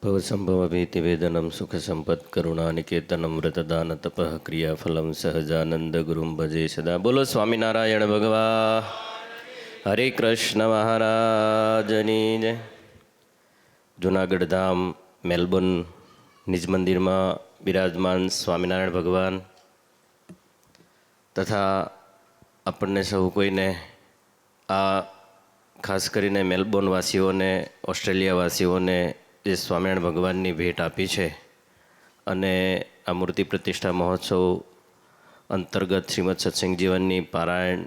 भवसम्भवभीतिवेदनं सुखसम्पत्करुणानिकेतनं व्रतदानतपः क्रियाफलं सहजानन्दगुरुं भजे सदा। बोलो स्वामिनारायण भगवान हरे कृष्ण महाराजनी जय। जूनागढ़ धाम मेलबोर्न निज मंदिर में विराजमान स्वामिनारायण भगवान तथा अपने सौ कोईने आ खास करीने मेलबोर्न वासीओं ने ऑस्ट्रेलिया वासीओं ने જે સ્વામિનારાયણ ભગવાનની ભેટ આપી છે અને આ મૂર્તિ પ્રતિષ્ઠા મહોત્સવ અંતર્ગત શ્રીમદ સત્સંગ જીવનની પારાયણ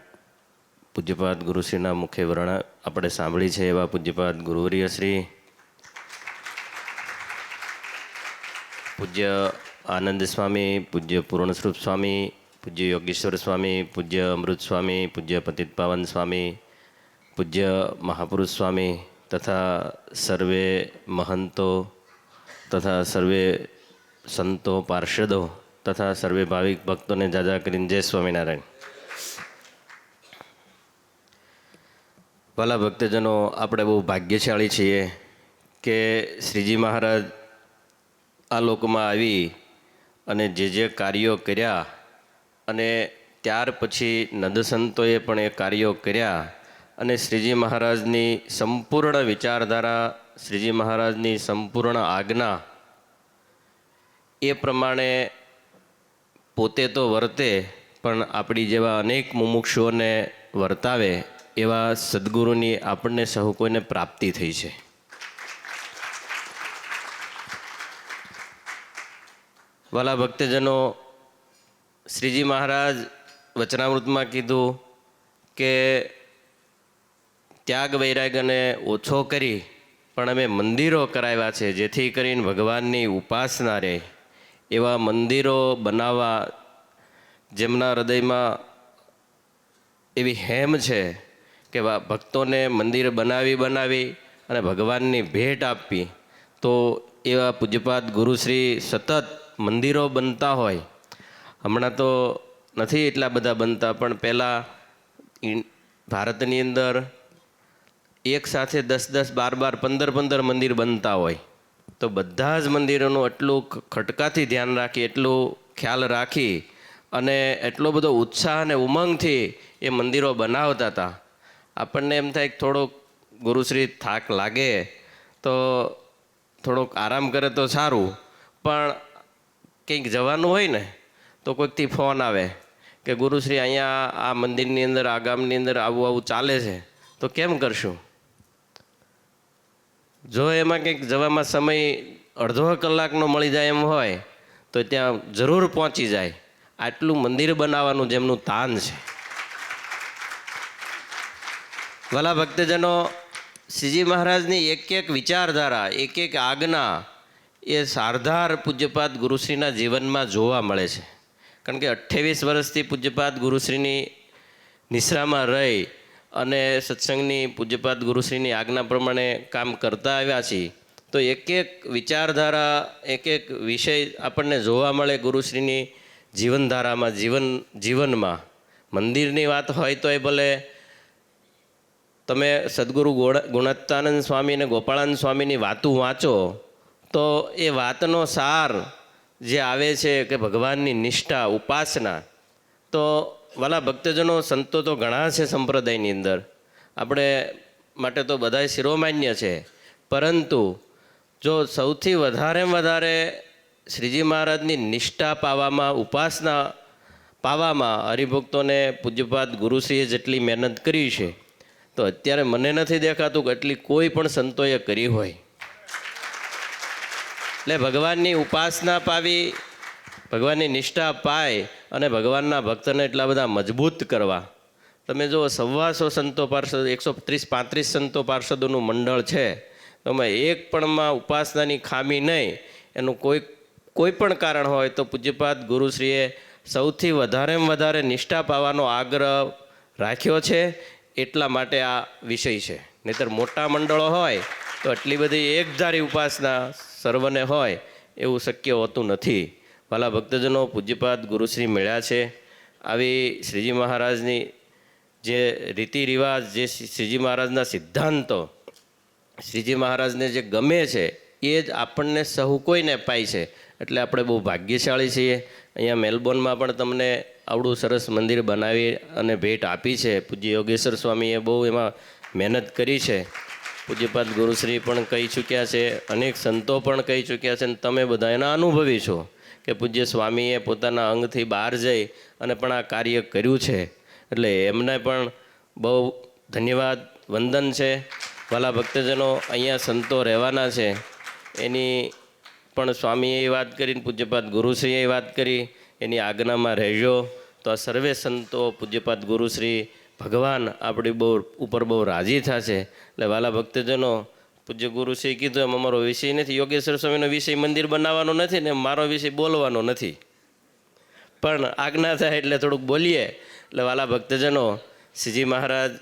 પૂજ્યપાદ ગુરુશ્રીના મુખે વર્ણન આપણે સાંભળી છે એવા પૂજ્યપાદ ગુરુવર્ય શ્રી પૂજ્ય આનંદ સ્વામી, પૂજ્ય પૂર્ણસ્વરૂપ સ્વામી, પૂજ્ય યોગેશ્વર સ્વામી, પૂજ્ય અમૃત સ્વામી, પૂજ્ય પતિત પાવન સ્વામી, પૂજ્ય મહાપુરુષ સ્વામી तथा सर्वे महंतो तथा सर्वे संतो पार्षदों तथा सर्वे भाविक भक्तों ने जाजा करीने जय स्वामीनारायण। वाला भक्तजनों, આપણે બહુ ભાગ્યશાળી છીએ કે શ્રીજી મહારાજ આ લોકમાં આવી અને જે કાર્યો કર્યા અને ત્યાર પછી નંદ સંતોએ પણ એ કાર્યો કર્યા અને શ્રીજી મહારાજની સંપૂર્ણ વિચારધારા, શ્રીજી મહારાજની સંપૂર્ણ આજ્ઞા એ પ્રમાણે પોતે તો વર્તે પણ આપણી જેવા અનેક મુમુક્ષુઓને વર્તાવે એવા સદગુરુની આપણને સહુ કોઈને પ્રાપ્તિ થઈ છે। વાલા ભક્તજનો, શ્રીજી મહારાજ વચનામૃતમાં કીધું કે त्याग वैराग्यने ओछो करी पण अमे मंदिरों कराव्या छे जेथी करीने भगवाननी उपासना रहे। एवा मंदिरों बनावा जेमना हृदयमां एवी हेम छे के भक्तोने मंदिर बनावी अने भगवाननी भेट आपी। तो एवा पूज्यपाद गुरुश्री सतत मंदिरों बनता होय। हमणां तो नथी एटला बधा बनता पण पहेला भारतनी अंदर एक साथे 10-10, 12-12, 15-15 मंदिर बनता होय तो बधा ज मंदिरों एटलू खटकाथी ध्यान राखी, एटलू ख्याल राखी अने एटलो बधो उत्साह अने उमंगथी ए मंदिरों बनावता था। आपणने एम थाय थोड़ो गुरुश्री थाक लागे तो थोड़ोक आराम करे तो सारूं, पण कंईक जवानुं होय ने तो कोईकथी फोन आवे के गुरुश्री अहींया आ मंदिरनी अंदर आ गामनी अंदर आवुं आवुं चाले छे तो केम करशुं। जो एमां कंईक जवामां समय अर्धो कलाकनो मळी जाय एम होय तो त्यां जरूर पहोंची जाय। आटलुं मंदिर बनाववानुं जेमनुं तान छे। वाला भक्तजनों, श्रीजी महाराजनी एक एक विचारधारा, एक एक आज्ञा ए सारधार पूज्यपाद गुरुश्रीना जीवनमां जोवा मळे छे। कारण के 28 वर्षथी पूज्यपाद गुरुश्रीनी निश्रामां रही अने सत्संगनी पूज्यपाद गुरुश्रीनी आज्ञा प्रमाणे काम करता आव्या छीए तो एक एक विचारधारा, एक एक विषय आपणने जोवा मळे गुरुश्रीनी जीवनधारामां, जीवनमां। मंदिरनी वात होय तोय भले तमे सद्गुरु गुणत्तानंद स्वामी ने गोपाळानंद स्वामीनी वातुं वाँचो तो ए वातनो सार जे आवे छे के भगवाननी निष्ठा, उपासना। तो वाला भक्तजनों, संतो तो घणा छे संप्रदायनी अंदर, आपणे माटे तो बधाय शिरोमान्य छे, परंतु जो सौथी वधारेमां वधारे श्रीजी महाराजनी निष्ठा पावामां, उपासना पावामां हरिभक्तोने पूज्यपाद गुरुश्रीए जेटली मेहनत करी छे तो अत्यारे मने नथी देखातुं के એટલી કોઈ પણ સંતોએ કરી હોય। એટલે ભગવાનની ઉપાસના પાવી, ભગવાનની નિષ્ઠા પાય અને ભગવાનના ભક્તને એટલા બધા મજબૂત કરવા। તમે જો 125 સંતો પાર્ષદ, 130-135 સંતો પાર્ષદોનું મંડળ છે તો એમાં એક પણમાં ઉપાસનાની ખામી નહીં, એનું કોઈ પણ કારણ હોય તો પૂજ્યપાદ ગુરુશ્રીએ સૌથી વધારેમાં વધારે નિષ્ઠા પાવાનો આગ્રહ રાખ્યો છે એટલા માટે આ વિષય છે। નહીંતર મોટા મંડળો હોય તો આટલી બધી એકધારી ઉપાસના સર્વને હોય એવું શક્ય હોતું નથી। वाला भक्तजनों, पूज्यपाद गुरुश्री मिल्या छे। आवी श्रीजी महाराजनी जे रीति रिवाज, जे श्रीजी महाराजना सिद्धांतो, श्रीजी महाराज ने जे गमे छे એ જ આપણને સહુ કોઈને અપાય છે. એટલે આપણે બહુ ભાગ્યશાળી છીએ. અહીંયા મેલબોર્નમાં પણ તમને આવડું સરસ મંદિર બનાવી અને ભેટ આપી છે. પૂજ્ય યોગેશ્વર સ્વામીએ બહુ એમાં મહેનત કરી છે. પૂજ્યપાદ ગુરુશ્રી પણ કહી ચૂક્યા છે, અનેક સંતો પણ કહી ચૂક્યા છે, અને તમે બધા એના અનુભવી છો કે પૂજ્ય સ્વામીએ પોતાના અંગથી બહાર જઈ અને પણ આ કાર્ય કર્યું છે. એટલે એમને પણ બહુ ધન્યવાદ, વંદન છે. વાલા ભક્તજનો, અહીંયા સંતો રહેવાના છે એની પણ સ્વામીએ વાત કરીને પૂજ્યપાદ ગુરુશ્રીએ વાત કરી, એની આજ્ઞામાં રહેજો. તો આ સર્વે સંતો પૂજ્યપાદ ગુરુશ્રી ભગવાન આપણી બહુ ઉપર બહુ રાજી થશે. એટલે વાલા ભક્તજનો, પૂજ્ય ગુરુશ્રીએ કીધું એમ અમારો વિષય નથી, યોગેશ્વર સ્વામીનો વિષય મંદિર બનાવવાનો નથી ને મારો વિષય બોલવાનો નથી, પણ આજ્ઞા થાય એટલે થોડુંક બોલીએ. એટલે વાલા ભક્તજનો, શ્રીજી મહારાજની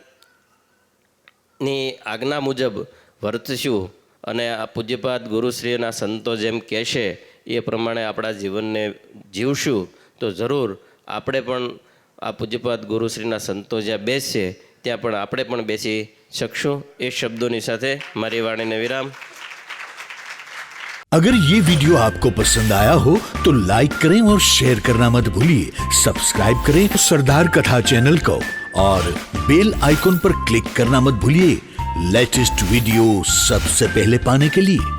આજ્ઞા મુજબ વર્તશું અને આ પૂજ્યપાદ ગુરુશ્રીના સંતો જેમ કહેશે એ પ્રમાણે આપણા જીવનને જીવશું તો જરૂર આપણે પણ આ પૂજ્યપાદ ગુરુશ્રીના સંતો જ્યાં બેસશે ત્યાં પણ આપણે પણ બેસી શકશું. એ શબ્દોની સાથે મારી વાણીને વિરામ. अगर ये वीडियो आपको पसंद आया हो तो लाइक करें और शेयर करना मत भूलिए. सब्सक्राइब करें सरदार कथा चैनल को और बेल आइकॉन पर क्लिक करना मत भूलिए लेटेस्ट वीडियो सबसे पहले पाने के लिए.